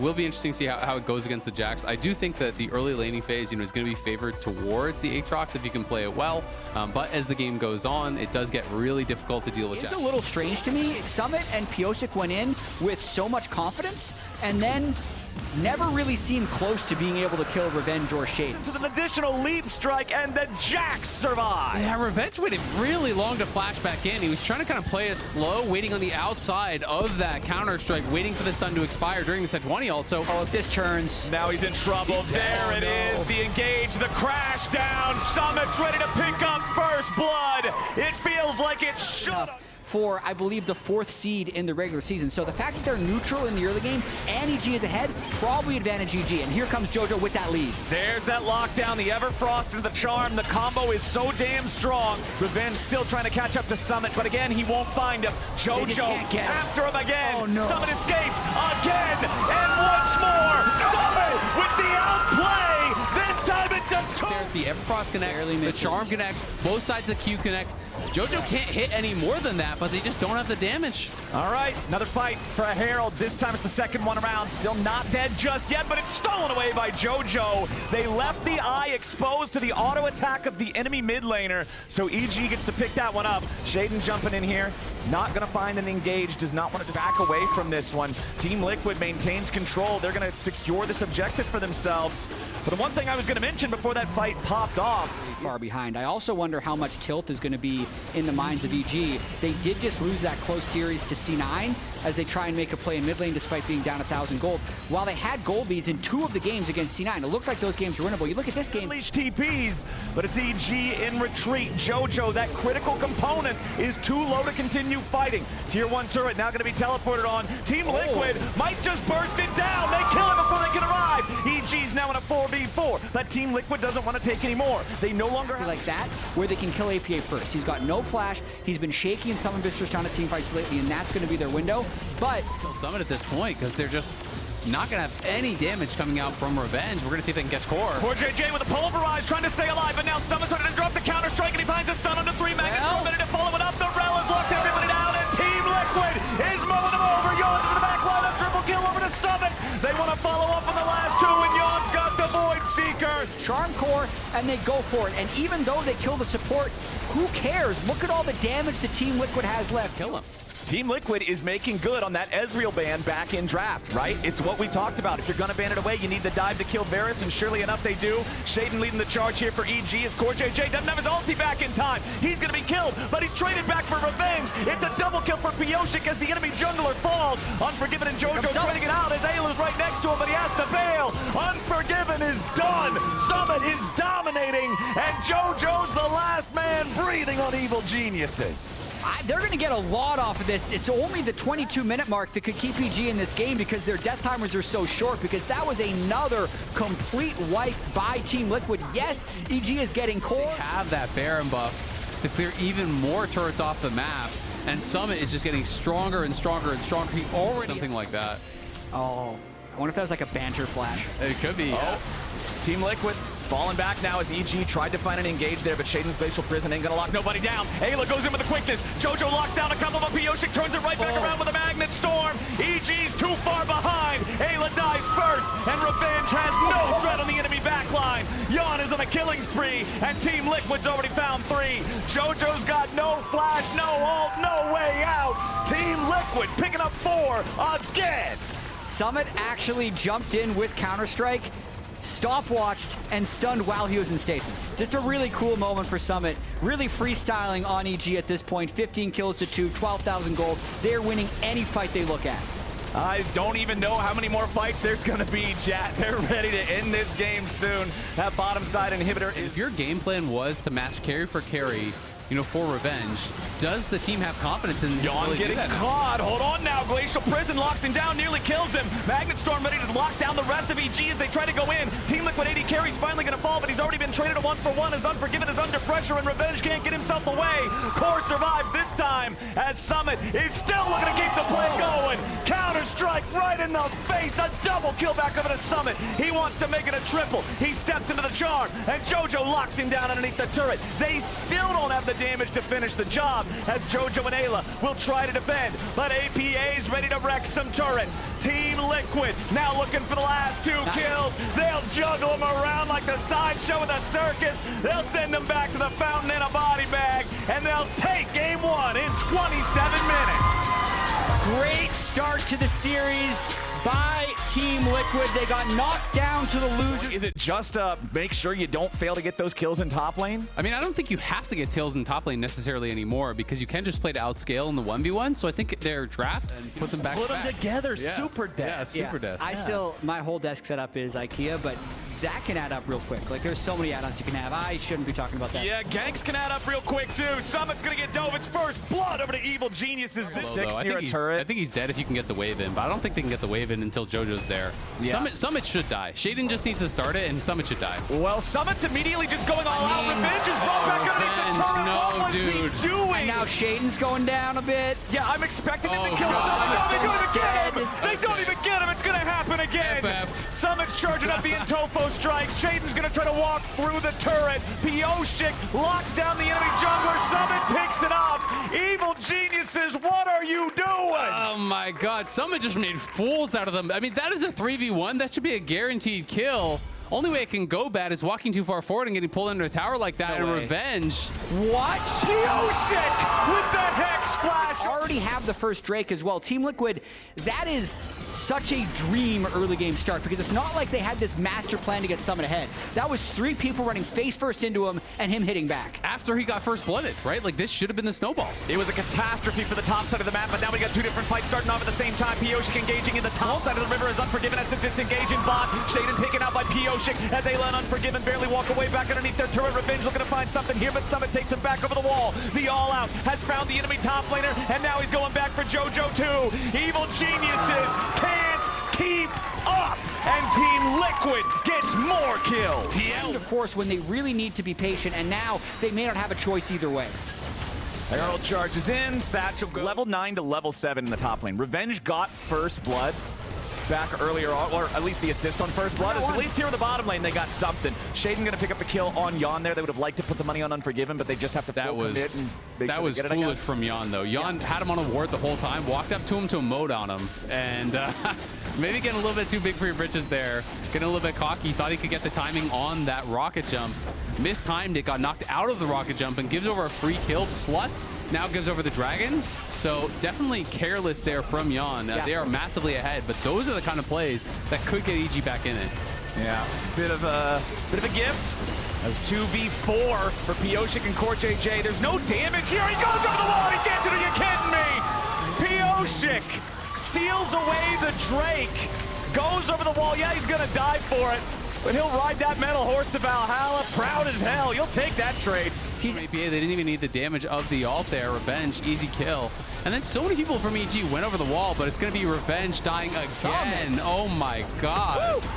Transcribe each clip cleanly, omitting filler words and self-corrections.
Will be interesting to see how it goes against the Jax. I do think that the early laning phase, is going to be favored towards the Aatrox if you can play it well. But as the game goes on, it does get really difficult to deal with Jax. It's a little strange to me. Summit and Pyosik went in with so much confidence, and then never really seemed close to being able to kill Revenge or Shade. With an additional leap strike, and the Jax survive. Yeah, Revenge waited really long to flash back in. He was trying to kind of play it slow, waiting on the outside of that counter-strike, waiting for the stun to expire during the Sejuani ult. So, if this turns... Now he's in trouble. There it is, the engage, the crash down. Summit's ready to pick up first blood. It feels like it should for, I believe, the 4th seed in the regular season. So the fact that they're neutral in the early game and EG is ahead, probably advantage EG. And here comes JoJo with that lead. There's that lockdown, the Everfrost into the Charm. The combo is so damn strong. Revenge still trying to catch up to Summit, but again, he won't find him. JoJo after him again. Oh, no. Summit escapes again, and once more, Summit with the outplay. This time it's a 2. The Everfrost connects, the Charm connects, both sides of the Q connect. JoJo can't hit any more than that, but they just don't have the damage. All right, another fight for a Herald. This time it's the second one around. Still not dead just yet, but it's stolen away by JoJo. They left the eye exposed to the auto attack of the enemy mid laner, so EG gets to pick that one up. Shaden jumping in here, not gonna find an engage, does not want to back away from this one. Team Liquid maintains control. They're gonna secure this objective for themselves. But the one thing I was gonna mention before that fight popped off, far behind. I also wonder how much tilt is going to be in the minds of EG. They did just lose that close series to C9 as they try and make a play in mid lane despite being down 1,000 gold. While they had gold leads in 2 of the games against C9, it looked like those games were winnable. You look at this game. Unleash TPs, but it's EG in retreat. JoJo, that critical component, is too low to continue fighting. Tier 1 turret now going to be teleported on. Team Liquid might just burst it down. They kill it before they can arrive. EG's now in a 4v4, but Team Liquid doesn't want to take any more. They no longer have like that, where they can kill APA first. He's got no flash. He's been shaky in some of his down to team fights lately, and that's going to be their window. But Summit at this point, because they're just not going to have any damage coming out from Revenge. We're going to see if they can catch core. Poor JJ with a pulverize, trying to stay alive, but now Summit's ready to drop the counter strike, and he finds a stun under 3 Magnets. For a minute to follow it up. The Rel has locked everybody down, and Team Liquid is mowing them over. Yawns to the back line, a triple kill over to Summit. They want to follow up on the last 2, and Yawns got the Void Seeker. Charm core, and they go for it. And even though they kill the support, who cares? Look at all the damage the Team Liquid has left. Kill him. Team Liquid is making good on that Ezreal ban back in draft, right? It's what we talked about. If you're going to ban it away, you need the dive to kill Varus, and surely enough they do. Shaden leading the charge here for EG as Core JJ doesn't have his ulti back in time. He's going to be killed, but he's traded back for Revenge. It's a double kill for Pyosik as the enemy jungler falls. Unforgiven and JoJo trying to get out as Ayla's right next to him, but he has to bail. Unforgiven is done. Summit is dominating, and JoJo's the last man breathing on evil geniuses. They're going to get a lot off of this. It's only the 22-minute mark that could keep EG in this game because their death timers are so short, because that was another complete wipe by Team Liquid. Yes, EG is getting core. They have that Baron buff to clear even more turrets off the map, and Summit is just getting stronger and stronger and stronger. He already something like that. Oh, I wonder if that was like a banter flash. It could be. Yeah. Team Liquid falling back now as EG tried to find an engage there, but Shaden's Glacial Prison ain't gonna lock nobody down. Ayla goes in with the quickness. JoJo locks down a couple of Pyosik, turns it right back around with a Magnet Storm. EG's too far behind. Ayla dies first, and Revenge has no threat on the enemy backline. Yawn is on a killing spree, and Team Liquid's already found 3. JoJo's got no flash, no ult, no way out. Team Liquid picking up 4 again. Summit actually jumped in with Counter-Strike, stopwatched, and stunned while he was in stasis. Just a really cool moment for Summit. Really freestyling on EG at this point. 15 kills to 2, 12,000 gold. They're winning any fight they look at. I don't even know how many more fights there's going to be, chat. They're ready to end this game soon. That bottom side inhibitor. If your game plan was to match carry for carry, for Revenge, does the team have confidence in Yawn really getting caught? Hold on now. Glacial Prison locks him down, nearly kills him. Magnet Storm ready to lock down the rest of EG as they try to go in. Team Liquid 80 carry's finally going to fall, but he's already been traded a 1-for-1 as Unforgiven is under pressure, and Revenge can't get himself away. Core survives this time as Summit is still looking to keep the play going. Counter-strike right in the face. A double kill back over to Summit. He wants to make it a triple. He steps into the charm, and JoJo locks him down underneath the turret. They still don't have the damage to finish the job, as Jojo and Ayla will try to defend. But APA is ready to wreck some turrets. Team Liquid now looking for the last 2 kills. They'll juggle them around like the sideshow in the circus. They'll send them back to the fountain in a body bag, and they'll take game 1 in 27 minutes. Great start to the series by Team Liquid. They got knocked down to the losers. Is it just make sure you don't fail to get those kills in top lane? I mean, I don't think you have to get kills in top lane necessarily anymore, because you can just play to outscale in the 1v1. So I think their draft and put them back. Put them together, super desk. Yeah, super desk. I still, my whole desk setup is IKEA, but that can add up real quick. Like, there's so many add-ons you can have. I shouldn't be talking about that. Yeah, ganks can add up real quick too. Summit's gonna get Dovin's first blood over to Evil Geniuses. This six near a turret. I think he's dead if you can get the wave in, but I don't think they can get the wave in until Jojo's there. Yeah. Summit should die. Shaden just needs to start it, and Summit should die. Well, Summit's immediately just going all out. Revenge is brought back underneath the turret. No, What was dude. he doing? And now Shaden's going down a bit. Yeah, I'm expecting them to kill God. Summit. No, they don't even get him. Dead. They don't even get him. It's gonna happen again. FF. Summit's charging up the Intofo strikes. Shaden's gonna try to walk through the turret. Pioshik locks down the enemy jungler. Summit picks it up. Evil Geniuses, what are you doing? Oh my God, Summit just made fools out of them. I mean, that is a 3v1. That should be a guaranteed kill. Only way it can go bad is walking too far forward and getting pulled under a tower like that. No and way. Revenge. What? Pioshik with the Hex Flash. Already have the first Drake as well. Team Liquid, that is such a dream early game start, because it's not like they had this master plan to get Summit ahead. That was 3 people running face first into him and him hitting back. After he got first blooded, right? Like, this should have been the snowball. It was a catastrophe for the top side of the map, but now we got 2 different fights starting off at the same time. Pioshik engaging in the top side of the river as Unforgiven has to disengage in bot. Shaden taken out by Pioshik as Ayla and Unforgiven barely walk away back underneath their turret. Revenge looking to find something here, but Summit takes him back over the wall. The All-Out has found the enemy top laner, and now he's going back for Jojo too. Evil Geniuses can't keep up, and Team Liquid gets more kills. To force when they really need to be patient, and now they may not have a choice either way. Herald charges in. Satchel level 9 to level 7 in the top lane. Revenge got first blood back earlier on, or at least the assist on first blood. At least here in the bottom lane, they got something. Shaden gonna pick up the kill on Yon there. They would have liked to put the money on Unforgiven, but they just have to That full was commit and make that sure was they get it, I foolish guess. from Yon though. Yon had him on a ward the whole time, walked up to him to emote on him, and maybe getting a little bit too big for your britches there. Getting a little bit cocky, thought he could get the timing on that rocket jump. Mistimed it, got knocked out of the rocket jump, and gives over a free kill, plus now gives over the dragon. So definitely careless there from Yon. They are massively ahead, but those are the kind of plays that could get EG back in it. Yeah, bit of a gift. As 2v4 for Pioshik and Core JJ. There's no damage here. He goes over the wall and he gets it. Are you kidding me? Pioshik steals away the Drake. Goes over the wall. Yeah, he's gonna die for it, but he'll ride that metal horse to Valhalla. Proud as hell. You'll take that trade. From APA, they didn't even need the damage of the ult there. Revenge, easy kill. And then so many people from EG went over the wall, but it's going to be Revenge dying again. Summit. Oh my God. Woo!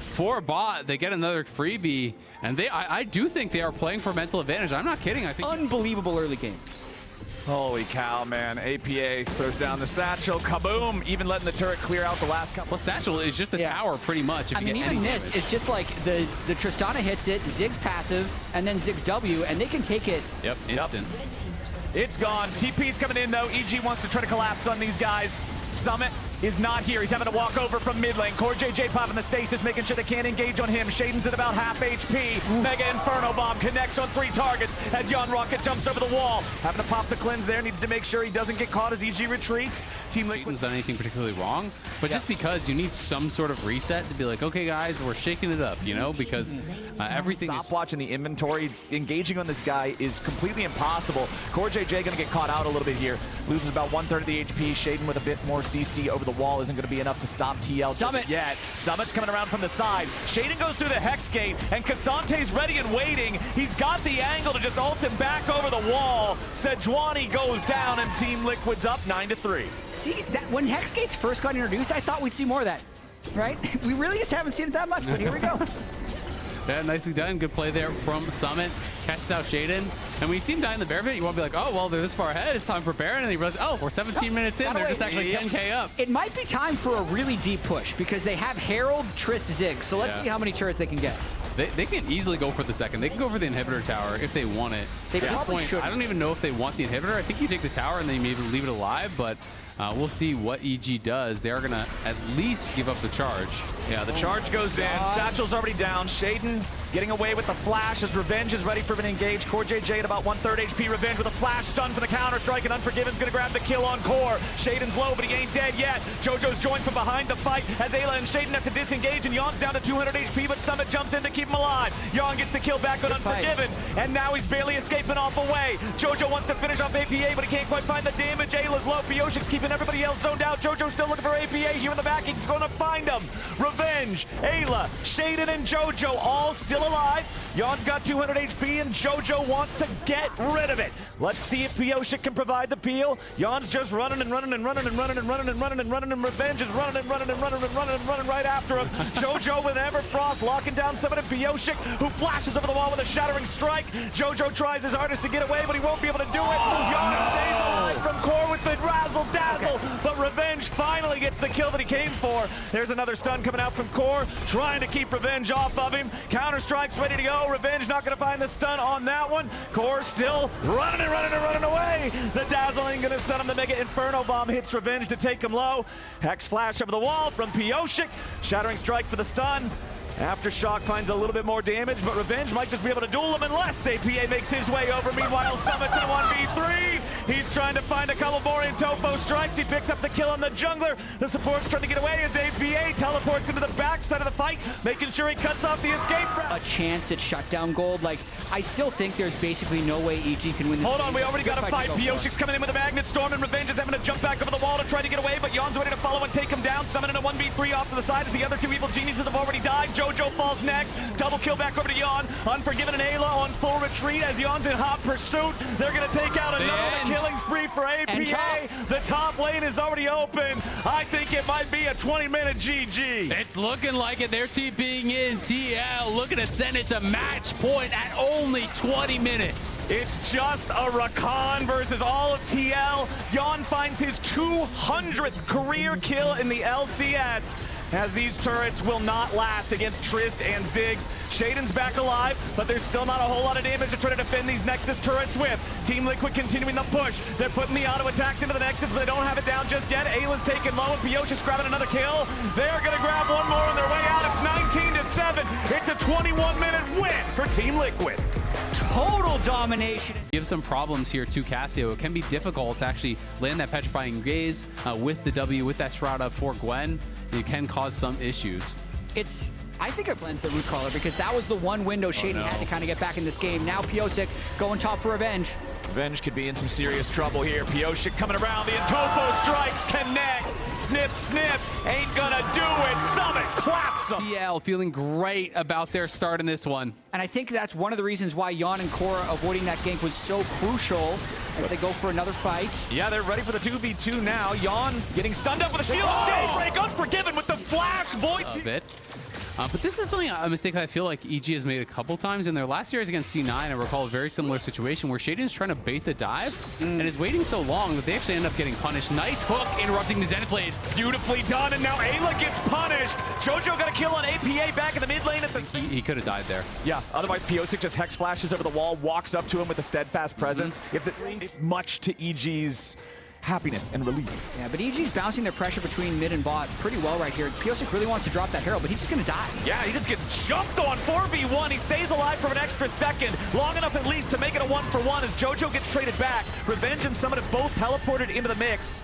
For bot, they get another freebie, and I do think they are playing for mental advantage. I'm not kidding. I think Unbelievable early game. Holy cow, man. APA throws down the satchel. Kaboom! Even letting the turret clear out the last couple. well, Satchel is just a tower pretty much. If I you mean, get even any this, damage. it's just like the Tristana hits it, Ziggs passive, and then Ziggs W, and they can take it. Yep, instant. It's gone. TP's coming in, though. EG wants to try to collapse on these guys. Summit is not here. He's having to walk over from mid lane. Core JJ popping the stasis, making sure they can't engage on him. Shaden's at about half HP. Mega Inferno Bomb connects on 3 targets as Yon Rocket jumps over the wall. Having to pop the cleanse there. Needs to make sure he doesn't get caught as EG retreats. Team Liquid. Shaden's done anything particularly wrong, but just because you need some sort of reset to be like, okay, guys, we're shaking it up, you know, because everything is... Stopwatch in the inventory. Engaging on this guy is completely impossible. Core JJ going to get caught out a little bit here. Loses about 1/3 of the HP. Shaden with a bit more CC over the wall isn't going to be enough to stop TL Summit. just yet. Summit's coming around from the side. Shaden goes through the Hex Gate, and Kasante's ready and waiting. He's got the angle to just ult him back over the wall. Sejuani goes down, and Team Liquid's up 9-3. See, that when Hex Gates first got introduced, I thought we'd see more of that, right? We really just haven't seen it that much, but here we go. Yeah, nicely done. Good play there from Summit. Catches out Shaden. And when you see him die in the Bear pit, you want to be like, oh, well, they're this far ahead. It's time for Baron. And he realizes, oh, we're 17 minutes in. Got They're away. just actually 10K up. It might be time for a really deep push because they have Herald, Trist, Ziggs. So let's see how many turrets they can get. They can easily go for the second. They can go for the inhibitor tower if they want it. They At this probably point, should. I don't even know if they want the inhibitor. I think you take the tower and then you maybe leave it alive, but we'll see what EG does. They are going to at least give up the charge. Yeah, the charge goes in. Satchel's already down. Shaden getting away with the flash as Revenge is ready for an engage. Core JJ at about 1/3 HP. Revenge with a flash stun for the counter-strike, and Unforgiven's going to grab the kill on Core. Shaden's low, but he ain't dead yet. JoJo's joined from behind the fight as Ayla and Shaden have to disengage, and Yon's down to 200 HP, but Summit jumps in to keep him alive. Yon gets the kill back on Unforgiven, and now he's barely escaping off away. JoJo wants to finish off APA, but he can't quite find the damage. Ayla's low. Pioshik's keeping everybody else zoned out. JoJo's still looking for APA here in the back. He's going to find him. Revenge, Ayla, Shaden, and JoJo all still alive. Yon's got 200 HP, and JoJo wants to get rid of it. Let's see if Pioshik can provide the peel. Yon's just running and running and running and running and running and running and running, and Revenge is running and running and running and running and running right after him. JoJo with Everfrost locking down someone at Pioshik, who flashes over the wall with a shattering strike. JoJo tries his hardest to get away, but he won't be able to do it. Yon stays alive from Core with the razzle dazzle, but Revenge finally gets the kill that he came for. There's another stun coming out from Core, trying to keep Revenge off of him. Counter-strike's ready to go. Revenge not going to find the stun on that one. Core still running and running and running away. The dazzle ain't going to stun him. The Mega Inferno Bomb hits Revenge to take him low. Hex flash over the wall from Pioshik. Shattering strike for the stun. Aftershock finds a little bit more damage, but Revenge might just be able to duel him unless APA makes his way over. Meanwhile, Summit's in 1v3. He's trying to find a couple more in Tofo strikes. He picks up the kill on the jungler. The support's trying to get away as APA teleports into the backside of the fight, making sure he cuts off the escape route. A chance at shutdown gold. Like, I still think there's basically no way EG can win this Hold on, game. we already got a fight. Pioshik's coming in with a Magnet Storm, and Revenge is having to jump back over the wall to try to get away, but Yon's ready to follow and take him down. Summon in a 1v3 off to the side as the other two evil geniuses have already died. JoJo falls next. Double kill back over to Yon. Unforgiven and Ayla on full retreat as Yon's in hot pursuit. They're going to take out another killing spree for APA. The top lane is already open. I think it might be a 20-minute GG. It's looking like it. They're TPing in. TL looking to send it to match point at only 20 minutes. It's just a Rakan versus all of TL. Yon finds his 200th career kill in the LCS, as these turrets will not last against Trist and Ziggs. Shaden's back alive, but there's still not a whole lot of damage to try to defend these Nexus turrets with. Team Liquid continuing the push. They're putting the auto attacks into the Nexus, but they don't have it down just yet. Ayla's taken low, and Pioshik's grabbing another kill. They're gonna grab one more on their way out. It's 19-7. It's a 21-minute win for Team Liquid. Total domination. Give some problems here to Cassio. It can be difficult to actually land that Petrifying Gaze with the W, with that Shroud up for Gwen. It can cause some issues. I think it blends the root caller because that was the one window Shaden had to kind of get back in this game. Now Pioshik going top for Revenge. Revenge could be in some serious trouble here. Pioshik coming around. The Tofo strikes connect. Snip, snip. Ain't gonna do it. Summit claps him. TL feeling great about their start in this one. And I think that's one of the reasons why Yon and Korra avoiding that gank was so crucial as they go for another fight. Yeah, they're ready for the 2v2 now. Yon getting stunned up with a shield of Daybreak. Unforgiven with the flash. Void. A bit. But this is something, a mistake I feel like EG has made a couple times in their last series against C9. I recall a very similar situation where Shaden's trying to bait the dive and is waiting so long that they actually end up getting punished. Nice hook interrupting the Zenith blade. Beautifully done, and now Ayla gets punished. JoJo got a kill on APA back in the mid lane at the... He could have died there. Yeah, otherwise Pioshik just hex flashes over the wall, walks up to him with a steadfast presence. Much to EG's happiness and relief. Yeah, but EG's bouncing their pressure between mid and bot pretty well right here. Pioshik really wants to drop that Herald, but he's just going to die. Yeah, he just gets jumped on 4v1. He stays alive for an extra second, long enough at least to make it a 1-for-1 as JoJo gets traded back. Revenge and Summit have both teleported into the mix.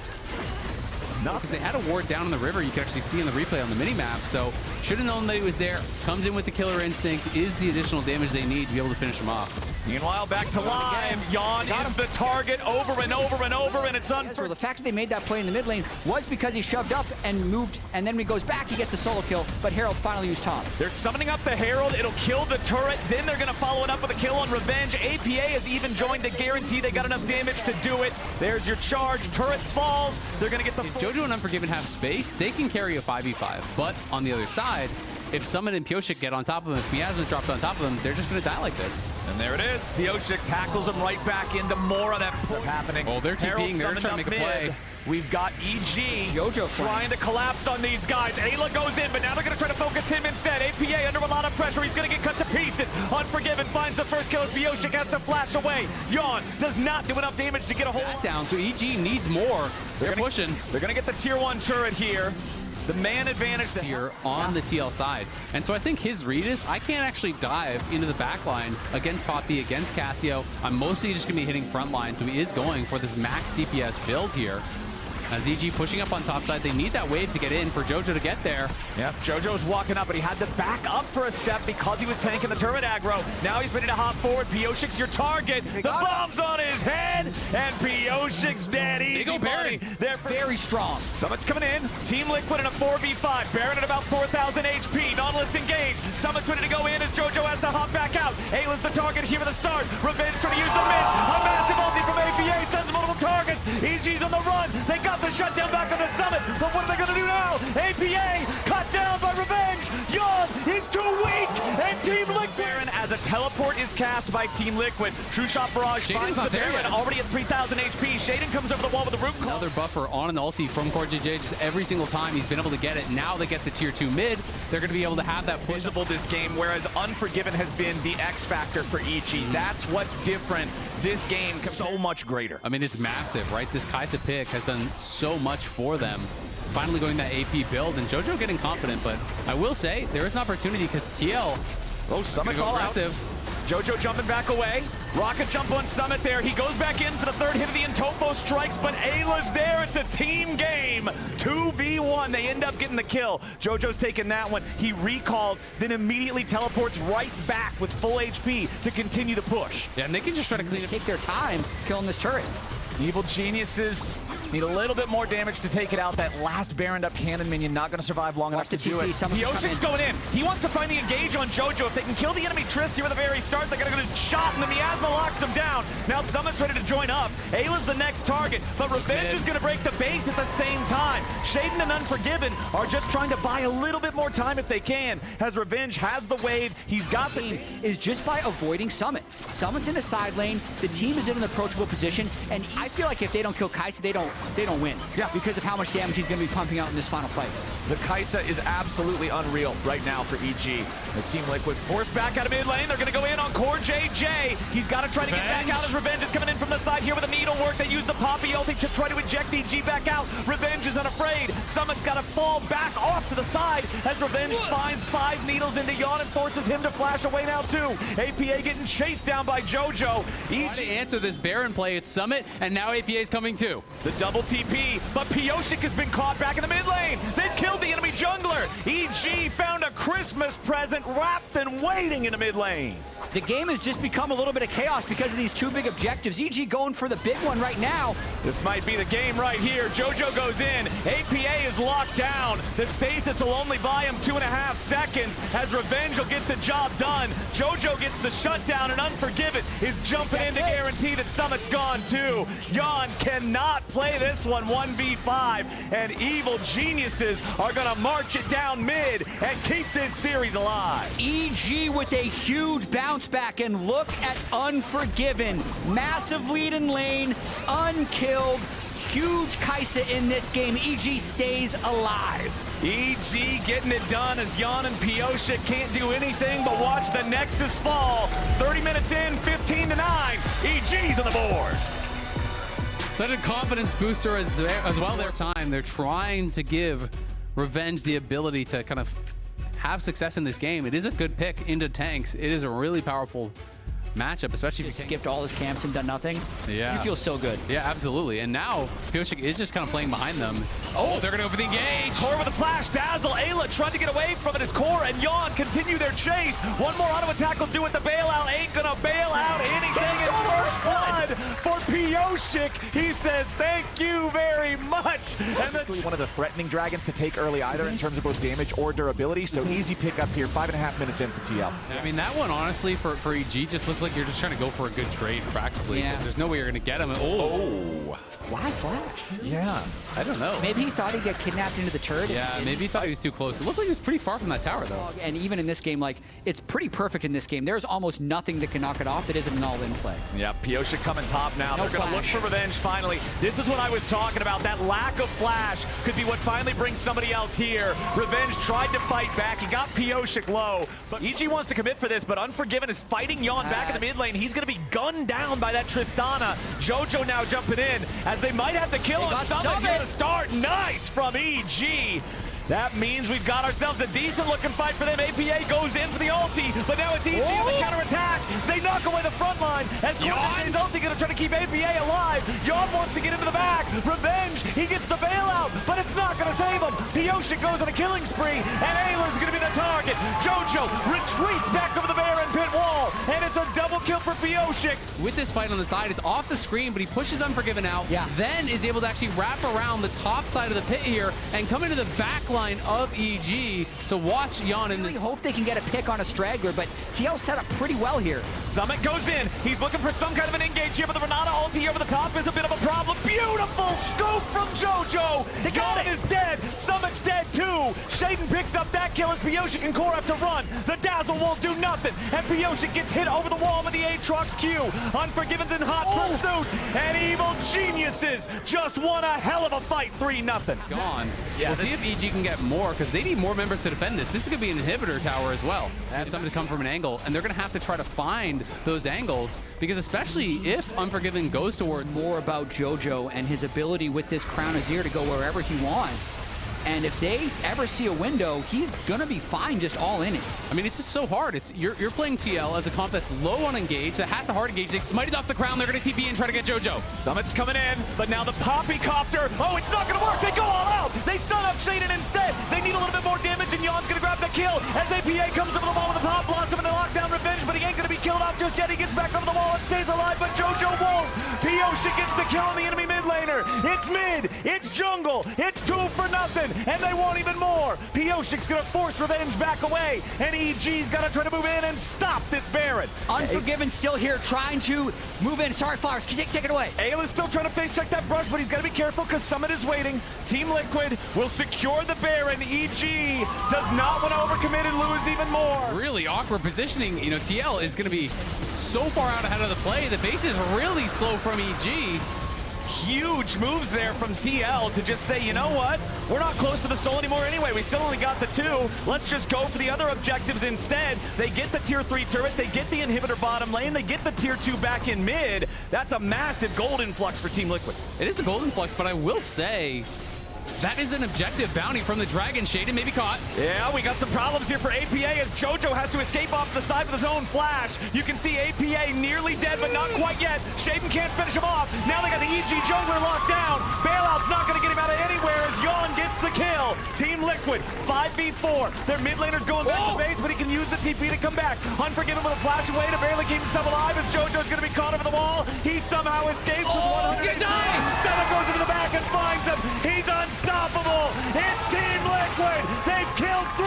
Because they had a ward down in the river, you can actually see in the replay on the minimap, so should have known that he was there. Comes in with the killer instinct, is the additional damage they need to be able to finish him off. Meanwhile, back to live. Yon is the target over and over and over, and it's The fact that they made that play in the mid lane was because he shoved up and moved, and then when he goes back, he gets the solo kill, but Herald finally used top. They're summoning up the Herald. It'll kill the turret. Then they're going to follow it up with a kill on Revenge. APA has even joined to guarantee they got enough damage to do it. There's your charge. Turret falls. They're going to get the... If JoJo and Unforgiven have space, they can carry a 5v5. But on the other side, if Summit and Pioshik get on top of them, if Miasma's dropped on top of them, they're just going to die like this. And there it is. Pioshik tackles him right back into more of that happening. Oh, they're TPing. They're trying to make a play. We've got EG JoJo trying to collapse on these guys. Ayla goes in, but now they're going to try to focus him instead. APA under a lot of pressure. He's going to get cut to pieces. Unforgiven finds the first kill as Pioshik has to flash away. Yawn does not do enough damage to get a hold That down, so EG needs more. They're pushing. They're going to get the tier 1 turret here. The man advantage Here on the TL side. And so I think his read is, I can't actually dive into the back line against Poppy, against Cassio. I'm mostly just going to be hitting front line, so he is going for this max DPS build here. As EG pushing up on top side, they need that wave to get in for Jojo to get there. Yep, Jojo's walking up, but he had to back up for a step because he was tanking the turret aggro. Now he's ready to hop forward. Pioshik's your target. The bomb's on his head, and Pioshik's dead. Easy go Baron. They're Very strong. Summit's coming in. Team Liquid in a 4v5. Baron at about 4,000 HP. Nautilus engaged. Summit's ready to go in as Jojo has to hop back out. Ayla's the target here at the start. Revenge trying to use the mid. A massive ulti from APA. Stuns multiple targets. EG's on the run. They got the shutdown back on the Summit. But what are they going to do now? APA cut down by Revenge. Yawn is too weak. And Team Liquid. Baron as a teleport is cast by Team Liquid. True Shot Barrage Shaden's finds not the there Baron yet. already at 3,000 HP. Shaden comes over the wall with a root call. Another buffer on an ulti from CoreJJ just every single time he's been able to get it. Now they get the tier 2 mid. They're going to be able to have that push. Visible this game, whereas Unforgiven has been the X factor for EG. That's what's different. This game so much greater. I mean, it's massive, right? This Kaisa pick has done so much for them. Finally going that AP build, and Jojo getting confident, but I will say there is an opportunity because TL Oh, Summit's all out. aggressive. Jojo jumping back away. Rocket jump on Summit there. He goes back in for the third hit of the Intofo strikes, but Ayla's there. It's a team game. 2v1. They end up getting the kill. Jojo's taking that one. He recalls, then immediately teleports right back with full HP to continue the push. Yeah, and they can just try to clean it. Take their time killing this turret. Evil Geniuses need a little bit more damage to take it out. That last Baroned up cannon minion not going to survive long enough to do it. Pioshik's going in. He wants to find the engage on Jojo. If they can kill the enemy Trist here at the very start, they're going to get a shot, and the miasma locks them down. Now Summit's ready to join up. Ayla's the next target, but Revenge is going to break the base at the same time. Shaden and Unforgiven are just trying to buy a little bit more time if they can, as Revenge has the wave. He's got the... Is just by avoiding Summit. Summit's in a side lane. The team is in an approachable position, and I feel like if they don't kill Kaisa, they don't win. Yeah. Because of how much damage he's going to be pumping out in this final fight. The Kaisa is absolutely unreal right now for EG. As Team Liquid forced back out of mid lane, they're going to go in on CoreJJ. He's got to try to get back out as Revenge is coming in from the side here with a needlework. They use the Poppy ulti to try to eject EG back out. Revenge is unafraid. Summit's got to fall back off to the side as Revenge finds 5 needles into Yawn and forces him to flash away now too. APA getting chased down by Jojo. Trying to answer this Baron play, it's Summit, and now APA is coming too. The double TP, but Pioshik has been caught back in the mid lane. They've killed the enemy jungler. EG found a Christmas present wrapped and waiting in the mid lane. The game has just become a little bit of chaos because of these 2 big objectives. EG going for the big one right now. This might be the game right here. Jojo goes in. APA is locked down. The stasis will only buy him 2.5 seconds as Revenge will get the job done. Jojo gets the shutdown, and Unforgiven is jumping in to guarantee that Summit's gone too. Yawn cannot play this one 1v5, and Evil Geniuses are going to march it down mid and keep this series alive. EG with a huge bounce back, and look at Unforgiven. Massive lead in lane, unkilled, huge Kaisa in this game. EG stays alive. EG getting it done as Yawn and Pioshik can't do anything but watch the Nexus fall. 30 minutes in, 15-9, EG's on the board. Such a confidence booster as well. Their time, they're trying to give Revenge the ability to kind of have success in this game. It is a good pick into tanks. It is a really powerful matchup, especially if you skipped all his camps and done nothing. Yeah. You feel so good. Yeah, absolutely. And now Pioshik is just kind of playing behind them. Oh, they're going to go for the engage. Core with a flash, Dazzle. Ayla tried to get away from it as Core and Yawn continue their chase. One more auto attack will do it. The bailout ain't going to bail out anything. It's first blood for Pioshik. He says, thank you very much. And then one of the threatening dragons to take early either in terms of both damage or durability. So easy pickup here. 5.5 minutes in for TL. I mean, that one, honestly, for EG just looks like you're just trying to go for a good trade practically. Yeah. There's no way you're going to get him. Oh. Why flash? Yeah. I don't know. Maybe he thought he'd get kidnapped into the turret. Yeah, maybe he thought he was too close. It looked like he was pretty far from that tower, though. And even in this game, like, it's pretty perfect in this game. There's almost nothing that can knock it off that isn't an all-in play. Yeah, Pioshik coming top now. No They're going to look flash. for revenge finally. This is what I was talking about. That lack of flash could be what finally brings somebody else here. Revenge tried to fight back. He got Pioshik low, but EG wants to commit for this, but Unforgiven is fighting Yon back in the mid lane. He's going to be gunned down by that Tristana. Jojo now jumping in as they might have the kill on Summit here to start. Nice from EG. That means we've got ourselves a decent-looking fight for them. APA goes in for the ulti, but now it's EG on the counterattack. They knock away the front line as Yon is ulti going to try to keep APA alive. Yon wants to get into the back. Revenge, he gets the bailout, but it's not going to save him. Pioshik goes on a killing spree, and Ayler's going to be the target. Jojo retreats back over the Baron pit wall, and it's a double kill for Pioshik. With this fight on the side, it's off the screen, but he pushes Unforgiven out, then is able to actually wrap around the top side of the pit here and come into the back line of EG. So watch Yon in this. I hope they can get a pick on a straggler, but TL set up pretty well here. Summit goes in. He's looking for some kind of an engage here, but the Renata ulti over the top is a bit of a problem. Beautiful scoop from Jojo. Yon is dead. Summit's dead too. Shaden picks up that kill as Pioshik and Core have to run. The Dazzle won't do nothing, and Pioshik gets hit over the wall with the Aatrox Q. Unforgiven's in hot pursuit, and Evil Geniuses just won a hell of a fight, 3-0. Gone. We'll see if EG can get more, because they need more members to defend this. This is going to be an inhibitor tower as well. Have somebody come from an angle, and they're going to have to try to find those angles, because especially if Unforgiven goes towards More about Jojo and his ability with this Crown Azir to go wherever he wants. And if they ever see a window, he's going to be fine just all in it. I mean, it's just so hard. You're playing TL as a comp that's low on engage, that has the hard engage. They smite it off the crown. They're going to TP and try to get Jojo. Summit's coming in, but now the Poppy Copter. Oh, it's not going to work. They go all out. They stun up Shaden instead. They need a little bit more damage, and Yon's going to grab the kill as APA comes over the wall with the Pop Blossom and the Lockdown Revenge, but he ain't going to be killed off just yet. He gets back over the wall and stays alive, but Jojo won't. Pioshik gets the kill on the enemy mid laner. It's mid. It's jungle. It's 2-0, and they want even more. Pioshik's going to force Revenge back away, and EG's got to try to move in and stop this Baron. Unforgiven still here, trying to move in. Sorry, Flowers, take it away. Ayla's still trying to face check that brush, but he's got to be careful because Summit is waiting. Team Liquid will secure the Baron. EG does not want to overcommit and lose even more. Really awkward positioning. You know, TL is going to be so far out ahead of the play. The base is really slow from EG. Huge moves there from TL to just say, you know what? We're not close to the soul anymore anyway. We still only got the 2. Let's just go for the other objectives instead. They get the tier 3 turret. They get the inhibitor bottom lane. They get the tier 2 back in mid. That's a massive gold influx for Team Liquid. It is a golden flux, but I will say that is an objective bounty from the Dragon. Shaden may be caught. Yeah, we got some problems here for APA as Jojo has to escape off the side with his own flash. You can see APA nearly dead, but not quite yet. Shaden can't finish him off. Now they got the EG jungler locked down. Bailout's not going to get him out of anywhere as Yon gets the kill. Team Liquid, 5v4. Their mid laner's going back to base, but he can use the TP to come back. Unforgiven with a flash away to barely keep himself alive as Jojo's going to be caught over the wall. He somehow escapes with 100. He's gonna die! Seven goes into the back and finds him. He's unstoppable. It's Team Liquid. They've killed 3,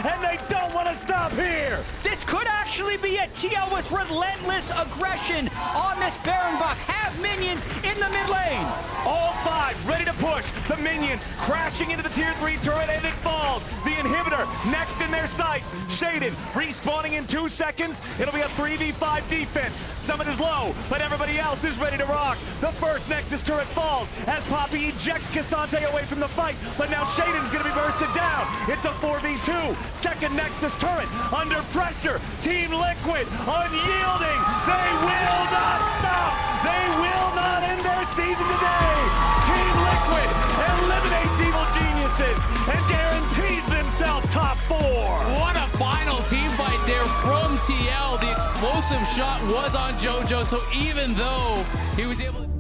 and they don't want to stop here. This could actually be it. TL with relentless aggression on this Baron buff. Have minions in the mid lane. All 5 ready to push. The minions crashing into the tier 3 turret, and it falls. The inhibitor next in their sights. Shaden respawning in 2 seconds. It'll be a 3v5 defense. Summit is low, but everybody else is ready to rock. The first Nexus turret falls as Poppy ejects Cassante away from the fight, but now Shaden's going to be bursted down. It's a 4v2. Second Nexus turret under pressure. Team Liquid unyielding. They will not stop. They will not end their season today. Team Liquid eliminates Evil Geniuses and guarantees themselves top 4. What a final team fight there from TL. The explosive shot was on Jojo, so even though he was able to